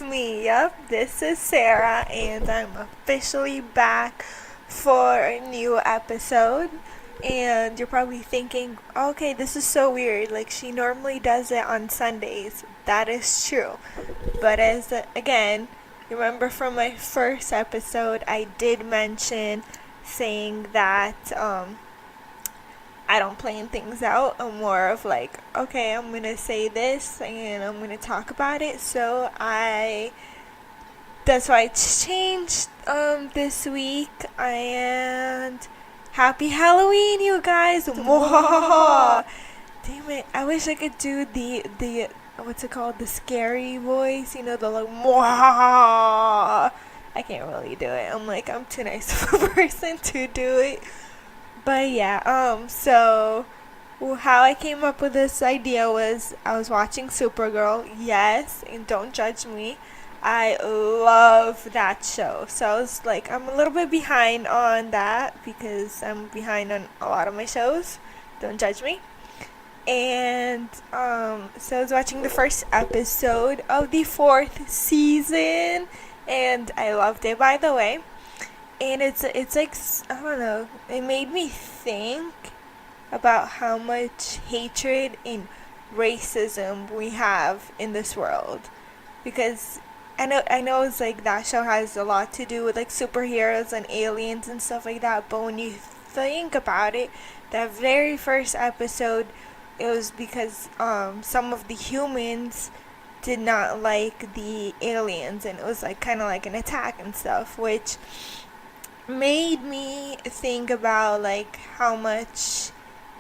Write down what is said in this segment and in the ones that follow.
it's me. Yep, this is Sarah, and I'm officially back for a new episode. And you're probably thinking, okay, this is so weird. Like, she normally does it on Sundays. That is true. But again, remember from my first episode, I did mention saying that I don't plan things out. I'm more of like, okay, I'm gonna say this and I'm gonna talk about it. That's why it's changed this week. And happy Halloween, you guys! Damn it! I wish I could do the what's it called, the scary voice. You know, the like I can't really do it. I'm too nice of a person to do it. But yeah, so how I came up with this idea was I was watching Supergirl, yes, and don't judge me. I love that show. So I was like, I'm a little bit behind on that because I'm behind on a lot of my shows. Don't judge me. And so I was watching the first episode of the fourth season, and I loved it, by the way. And it's like, I don't know, it made me think about how much hatred and racism we have in this world, because I know it's like that show has a lot to do with like superheroes and aliens and stuff like that, but when you think about it, that very first episode, it was because some of the humans did not like the aliens, and it was like kind of like an attack and stuff, which made me think about like how much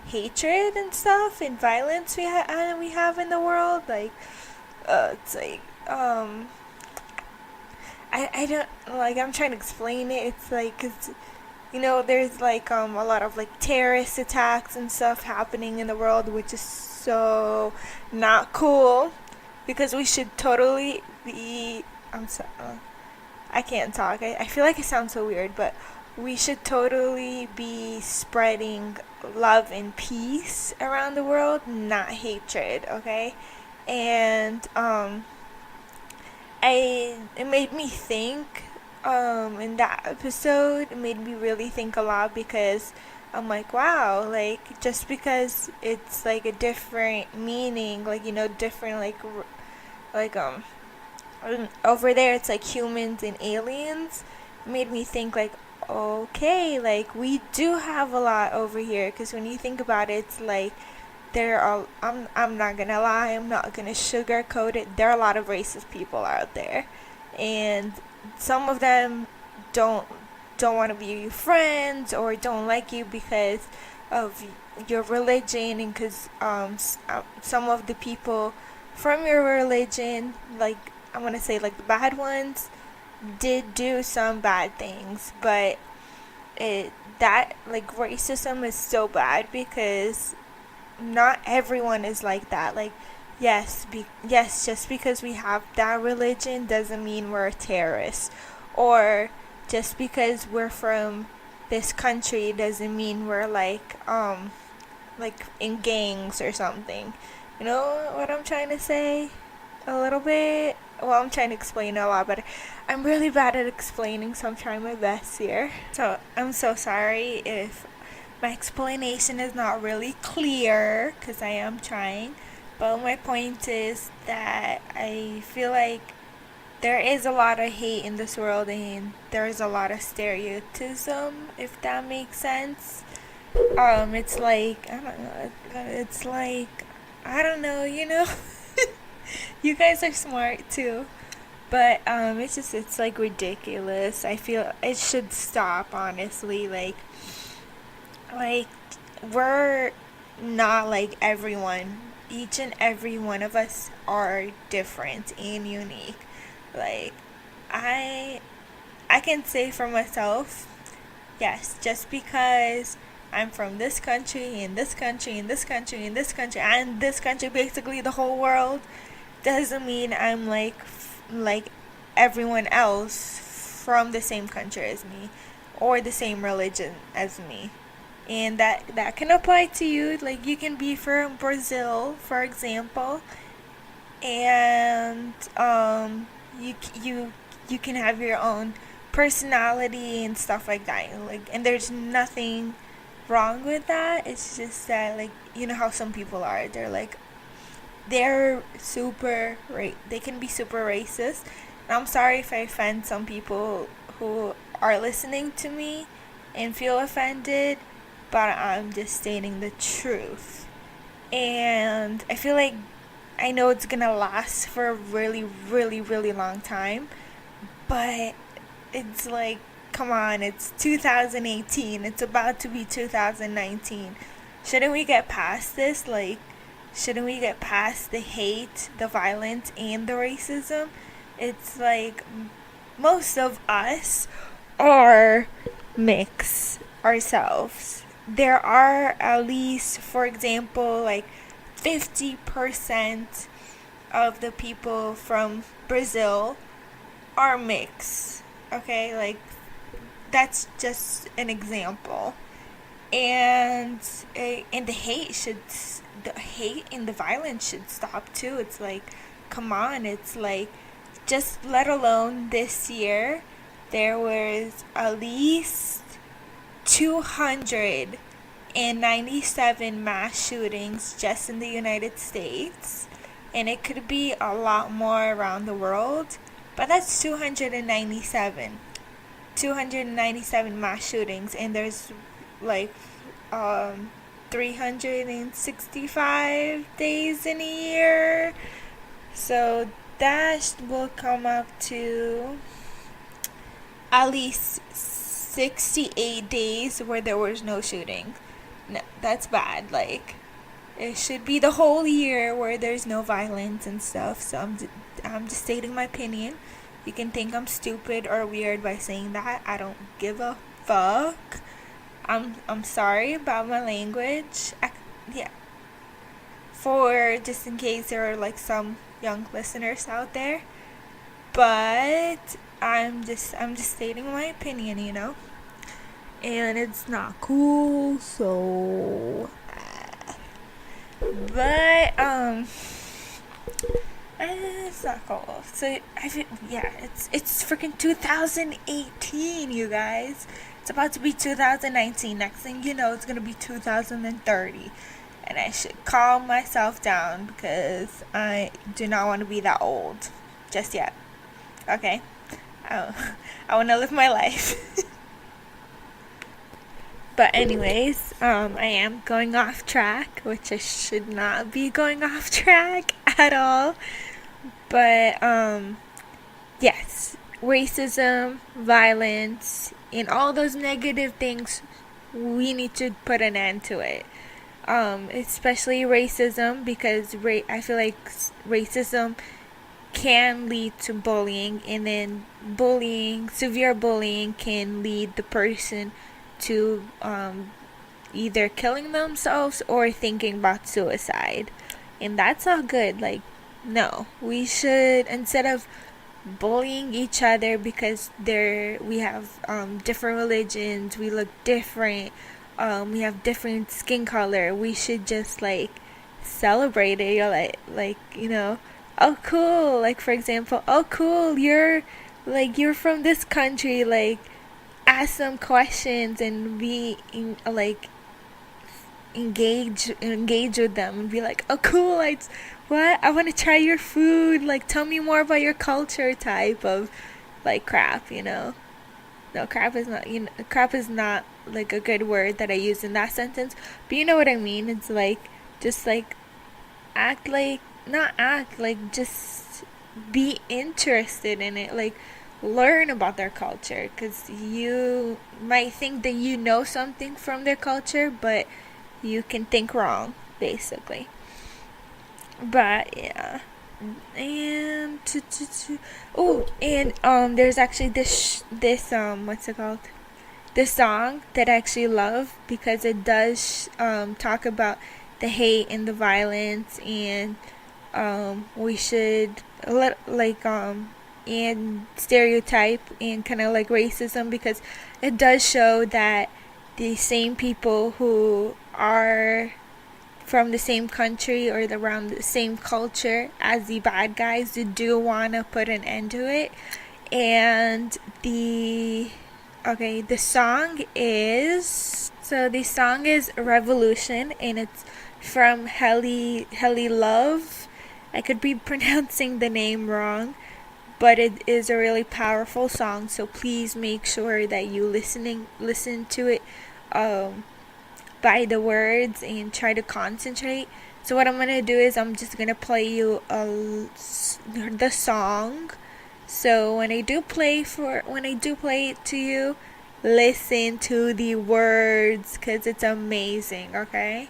hatred and stuff and violence we have in the world. Like, it's like I don't like, I'm trying to explain it. It's like, 'cause, there's like a lot of like terrorist attacks and stuff happening in the world, which is so not cool, because we should totally be. I can't talk. I feel like it sounds so weird, but we should totally be spreading love and peace around the world, not hatred, okay? And it made me think in that episode, it made me really think a lot, because I'm like, wow, like, just because it's like a different meaning, like, different, like over there it's like humans and aliens, made me think like, okay, like we do have a lot over here, because when you think about it, it's like there are, I'm not gonna lie, I'm not gonna sugarcoat it, there are a lot of racist people out there, and some of them don't don't want to be your friends or don't like you because of your religion, and because some of the people from your religion, like, I want to say like the bad ones, did do some bad things, but that like racism is so bad because not everyone is like that. Like, yes, just because we have that religion doesn't mean we're terrorists, or just because we're from this country doesn't mean we're like in gangs or something. You know what I'm trying to say? A little bit. Well, I'm trying to explain a lot better. I'm really bad at explaining, so I'm trying my best here. So I'm so sorry if my explanation is not really clear, because I am trying. But my point is that I feel like there is a lot of hate in this world, and there is a lot of stereotypes, if that makes sense. It's like, I don't know. It's like, I don't know, You guys are smart too. But it's like ridiculous. I feel it should stop, honestly. Like we're not like everyone. Each and every one of us are different and unique. Like, I I can say for myself, yes, just because I'm from this country and this country and this country and this country and this country, basically the whole world, doesn't mean I'm like everyone else from the same country as me or the same religion as me. And that can apply to you. Like, you can be from Brazil, for example, and you can have your own personality and stuff like that. Like, and there's nothing wrong with that. It's just that, like, you know how some people are. They can be super racist. And I'm sorry if I offend some people who are listening to me and feel offended, but I'm just stating the truth. And I feel like I know it's gonna last for a really, really, really long time, but it's like, come on, it's 2018. It's about to be 2019. Shouldn't we get past this? Like, shouldn't we get past the hate, the violence, and the racism? It's like most of us are mixed ourselves. There are at least, for example, like 50% of the people from Brazil are mixed. Okay, like that's just an example. And the hate and the violence should stop too. It's like, come on, it's like, just let alone this year there was at least 297 mass shootings just in the United States, and it could be a lot more around the world, but that's 297 mass shootings, and there's like 365 days in a year, so that will come up to at least 68 days where there was no shooting. No, that's bad. Like, it should be the whole year where there's no violence and stuff. So I'm just stating my opinion. You can think I'm stupid or weird by saying that. I don't give a fuck. I'm sorry about my language. Yeah. For just in case there are like some young listeners out there, but I'm just stating my opinion, and it's not cool. So, but it's not cool. So it's freaking 2018, you guys. It's about to be 2019. Next thing you know, it's gonna be 2030. And I should calm myself down because I do not want to be that old just yet. Okay? I want to live my life. But anyways, I am going off track, which I should not be going off track at all. But, yes, racism, violence, and all those negative things, we need to put an end to it. Especially racism, because I feel like racism can lead to bullying, and then severe bullying can lead the person to either killing themselves or thinking about suicide, and that's not good. Like, no, we should, instead of bullying each other because we have different religions, we look different, we have different skin color, we should just like celebrate it. You're like oh cool, like for example, oh cool, you're from this country, like ask some questions and be engage with them and be like, oh cool, I want to try your food, like tell me more about your culture, type of like crap. No, crap is not like a good word that I use in that sentence, but you know what I mean. It's like, just like just be interested in it, like learn about their culture, because you might think that you know something from their culture, but you can think wrong, basically. But yeah, and there's actually this what's it called, this song that I actually love, because it does talk about the hate and the violence, and we should and stereotype and kind of like racism, because it does show that the same people who are from the same country or around the same culture as the bad guys who do want to put an end to it. And the song is Revolution, and it's from Helly Love. I could be pronouncing the name wrong, but it is a really powerful song, so please make sure that you listen to it by the words and try to concentrate. So what I'm gonna do is I'm just gonna play you the song. So when I do play it to you, listen to the words because it's amazing. Okay.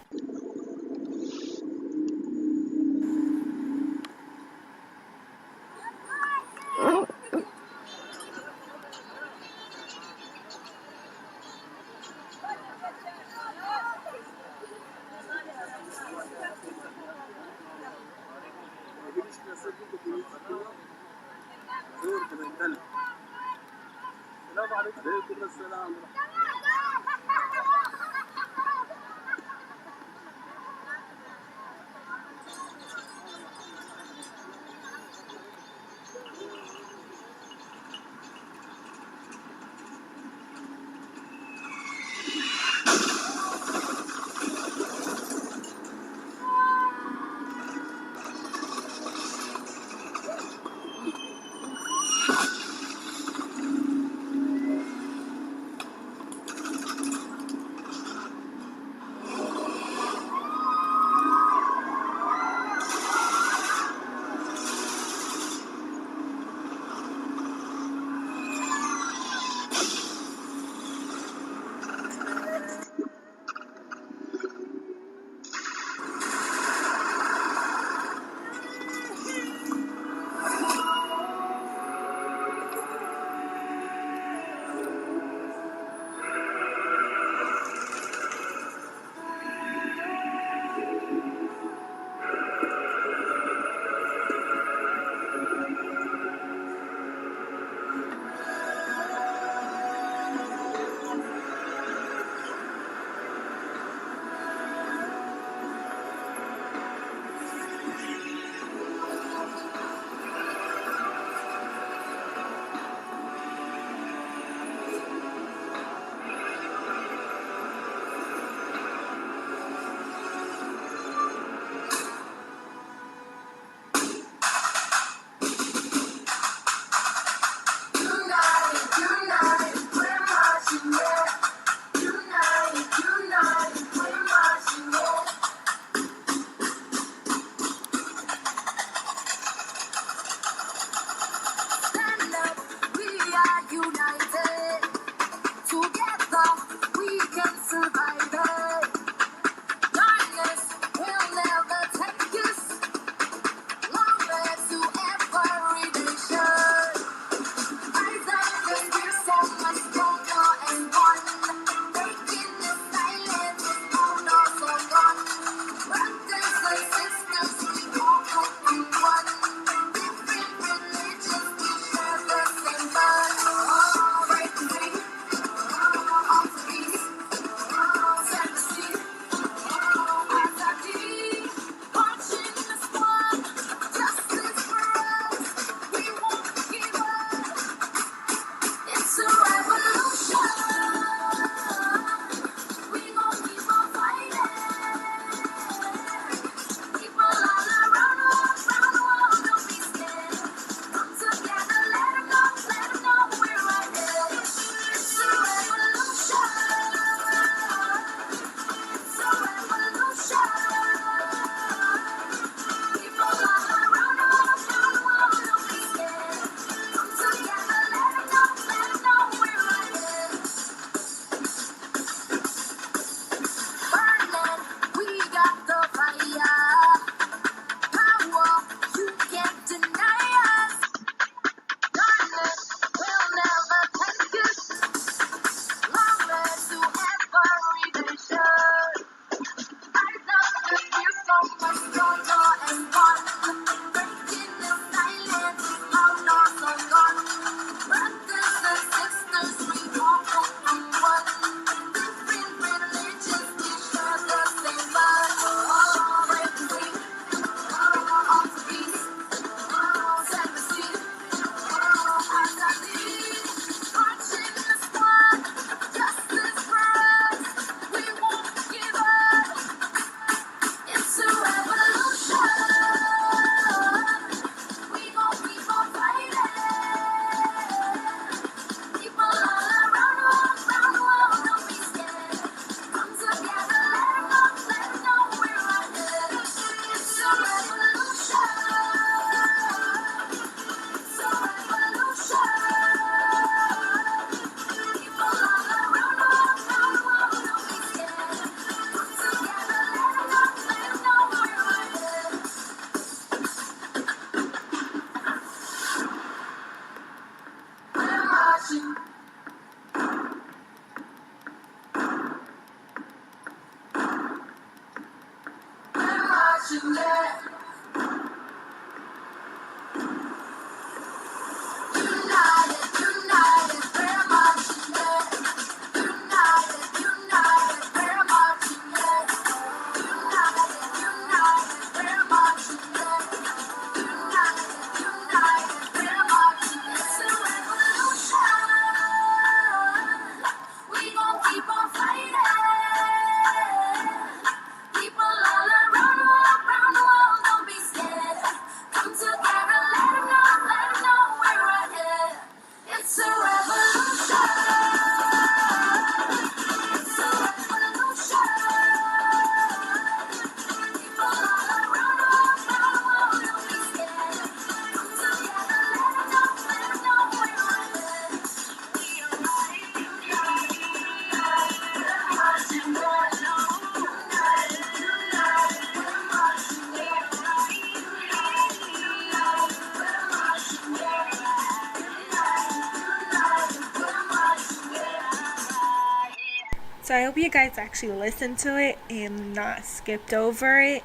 So I hope you guys actually listened to it and not skipped over it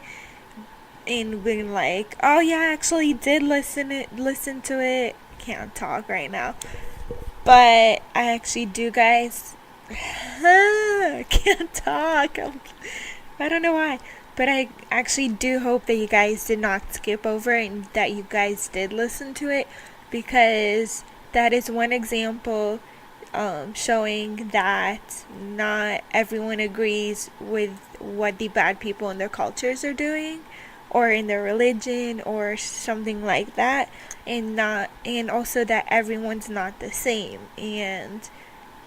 and been like, oh yeah, I actually did listen to it. Can't talk right now. But I actually do, guys. I can't talk. I don't know why. But I actually do hope that you guys did not skip over it and that you guys did listen to it, because that is one example showing that not everyone agrees with what the bad people in their cultures are doing or in their religion or something like that, and also that everyone's not the same. And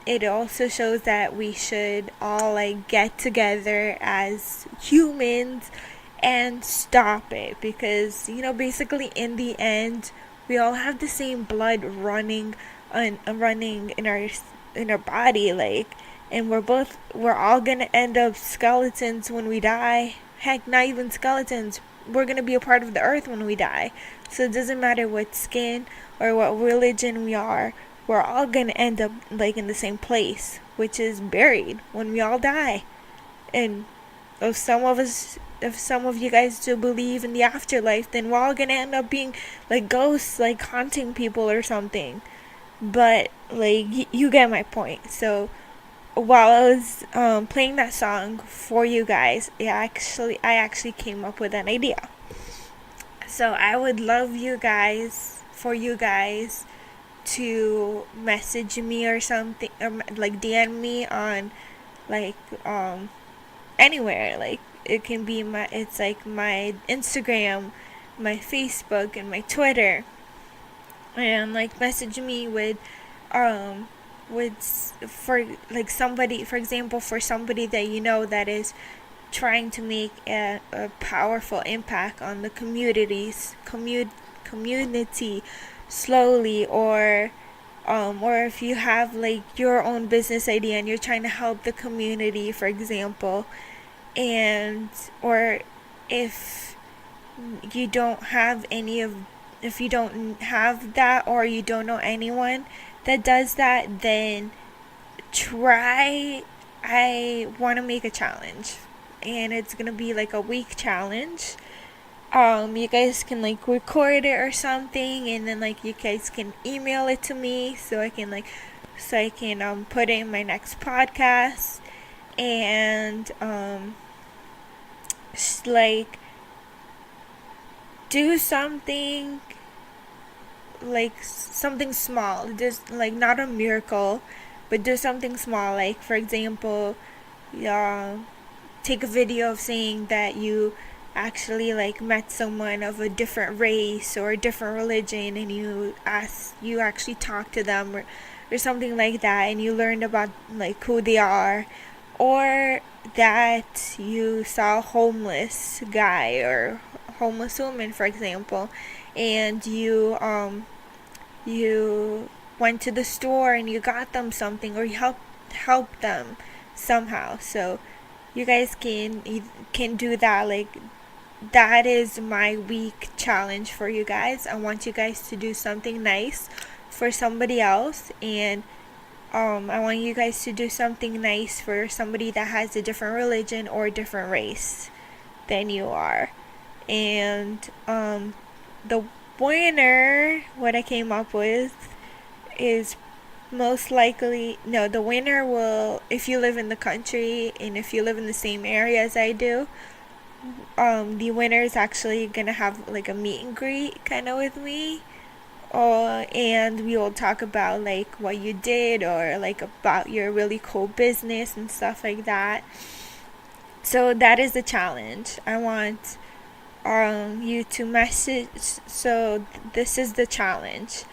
it also shows that we should all like get together as humans and stop it, because basically in the end we all have the same blood running running in our body, like, and we're all gonna end up skeletons when we die. Heck, not even skeletons, we're gonna be a part of the earth when we die. So it doesn't matter what skin or what religion we are, we're all gonna end up like in the same place, which is buried when we all die. And if some of you guys do believe in the afterlife, then we're all gonna end up being like ghosts, like haunting people or something. But like you get my point. So while I was playing that song for you guys, I actually came up with an idea. So I would love for you guys to message me or something, or like DM me on like anywhere. Like it can be it's like my Instagram, my Facebook, and my Twitter, and like message me for like somebody, for example, for somebody that that is trying to make a powerful impact on the community slowly, or if you have like your own business idea and you're trying to help the community, for example, and or if you don't have if you don't have that, or you don't know anyone that does that, then I want to make a challenge, and it's gonna be like a week challenge. You guys can like record it or something, and then like you guys can email it to me so I can put it in my next podcast, and like do something, like something small, just like not a miracle, but do something small. Like for example, take a video of saying that you actually like met someone of a different race or a different religion, and you actually talked to them, or something like that, and you learned about like who they are, or that you saw a homeless guy or homeless woman, for example, and you went to the store and you got them something, or you helped them somehow. So you guys can do that. Like that is my week challenge for you guys. I want you guys to do something nice for somebody else, and I want you guys to do something nice for somebody that has a different religion or a different race than you are. And the winner, what I came up with is most likely, no, the winner will, if you live in the country and if you live in the same area as I do, the winner is actually gonna have like a meet and greet kind of with me. And we will talk about like what you did or like about your really cool business and stuff like that. So that is the challenge. I want you to message. So this is the challenge.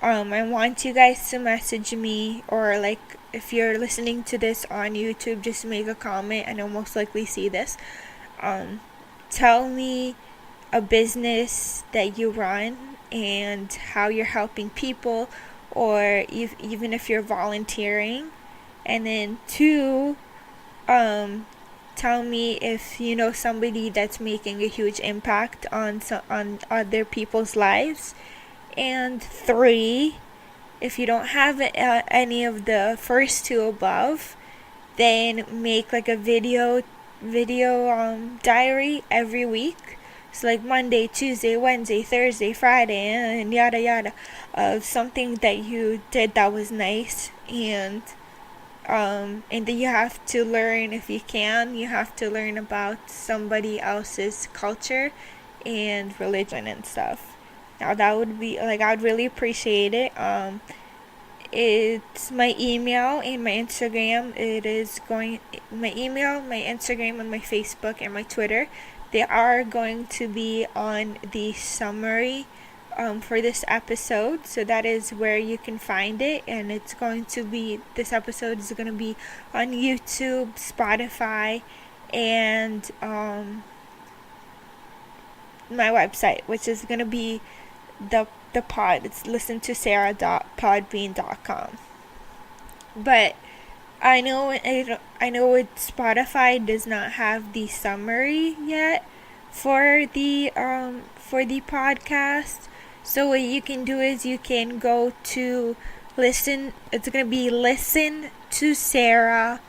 I want you guys to message me, or like if you're listening to this on YouTube, just make a comment and I'll most likely see this. Tell me a business that you run and how you're helping people, or even if you're volunteering. And then two, tell me if you know somebody that's making a huge impact on other people's lives. And three, if you don't have any of the first two above, then make like a video diary every week. So like Monday, Tuesday, Wednesday, Thursday, Friday, and yada yada, of something that you did that was nice. And then you have to learn, if you can, you have to learn about somebody else's culture and religion and stuff. Now that would be like, I would really appreciate it. It's my email and my Instagram. It is going, my email, my Instagram, and my Facebook and my Twitter. They are going to be on the summary for this episode. So that is where you can find it. And it's going to be, this episode is going to be on YouTube, Spotify, and my website, which is going to be the pod. It's listentosarah.podbean.com. But I know with Spotify does not have the summary yet for the podcast. So what you can do is you can go to listen. It's gonna be Listen to Sarah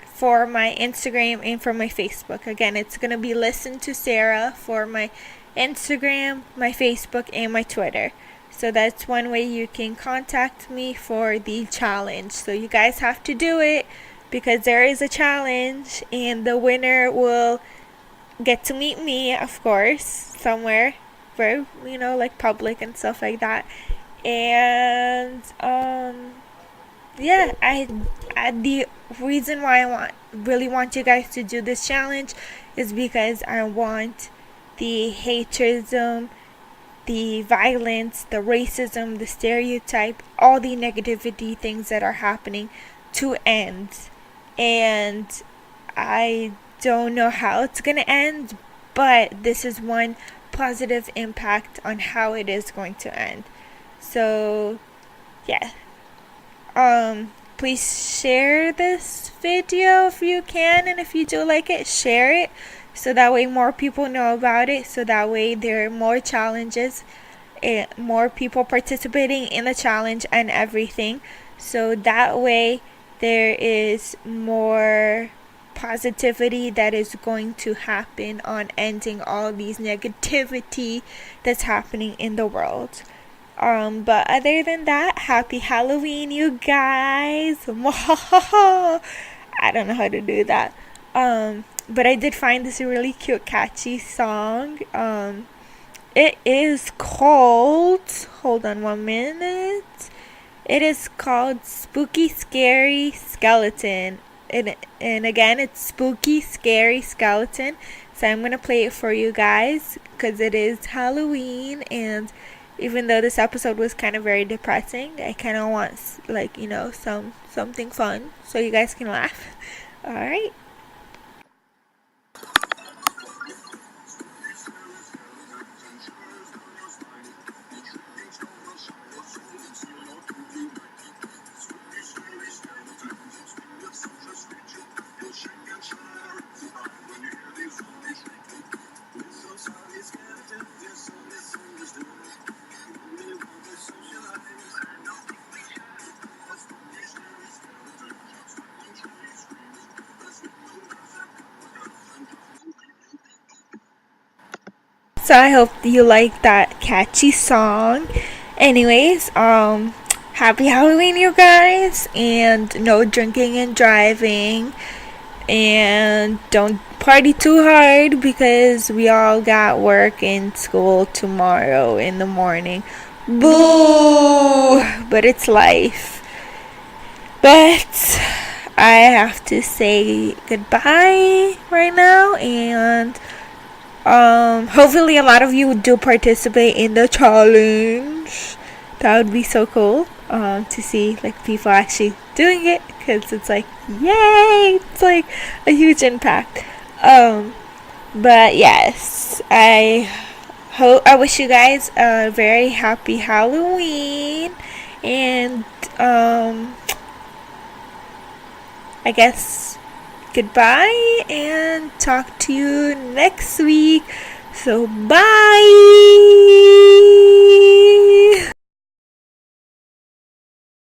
for my Instagram and for my Facebook. Again, it's gonna be Listen to Sarah for my Instagram, my Facebook, and my Twitter. So that's one way you can contact me for the challenge. So you guys have to do it because there is a challenge, and the winner will get to meet me, of course, somewhere where, like public and stuff like that. And yeah, the reason why I really want you guys to do this challenge is because I want the haterism, the violence, the racism, the stereotype, all the negativity things that are happening to end. And I don't know how it's gonna end, but this is one positive impact on how it is going to end. So yeah, please share this video if you can, and if you do like it, share it, so that way more people know about it, so that way there are more challenges and more people participating in the challenge and everything, so that way there is more positivity that is going to happen on ending all these negativity that's happening in the world. But other than that, happy Halloween, you guys. I don't know how to do that. But I did find this a really cute, catchy song. It is called, hold on 1 minute. It is called Spooky Scary Skeleton. And again, it's Spooky Scary Skeleton. So I'm going to play it for you guys because it is Halloween, and even though this episode was kind of very depressing, I kind of want something fun so you guys can laugh. All right. So I hope you like that catchy song. Anyways, happy Halloween, you guys, and no drinking and driving, and don't party too hard because we all got work and school tomorrow in the morning. Boo! But it's life. But I have to say goodbye right now, and hopefully a lot of you do participate in the challenge. That would be so cool to see like people actually doing it, because it's like, yay, it's like a huge impact. But yes, I wish you guys a very happy Halloween, and I guess goodbye, and talk to you next week. So bye.